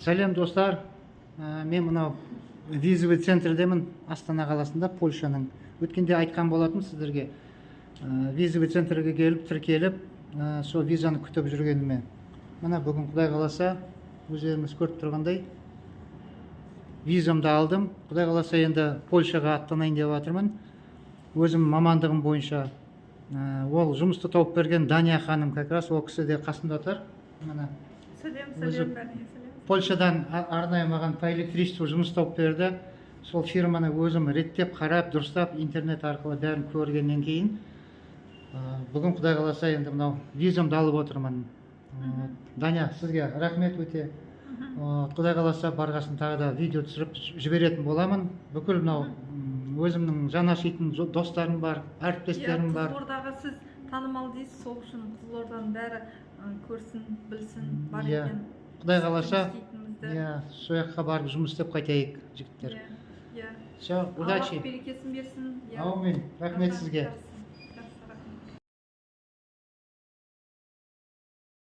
Сәлем достар, мен мынау визовый центрдемін, Астана қаласында, Польшаның. Өткенде айтқан болатым сіздерге, визовый центрге келіп, тіркеліп, сол визаны күтіп жүргеніме. Мына бүгін Құдай қаласа, өздеріңіз көріп тұрғандай, визамды алдым. Құдай қаласа енді Польшаға аттанайын деп жатырмын. Өзім мамандығым бойынша, ол жұмысты тауып берген Дания ханым, как раз ол кісі де қасымда тұр. Мына Сәлем. Польшадан арнайы маған по электричеству жұмыс тауып берді. Сол фирманы өзім реттеп, қарап, дұрыстап, интернет арқылы бәрін көргеннен кейін, бүгін Құдай қаласа енді мынау визамды алып отырмын. Даня, сізге рахмет өте. Құдай қаласа барғасын тағы да видео түсіріп жіберетін боламын. Бүкіл мынау өзімнің жанашитын достарым бар, әріптестерім бар. Қызылордаға сіз танымал дейсіз, сол үшін Қызылорданың бәрі көрсін, білсін, бар екен. Құдай қаласа, сол жаққа барып жұмыс істеп қайтайық, жігіттер. Все, удачи. Аллах берекесін берсін. Аумин. Рахмет сізге.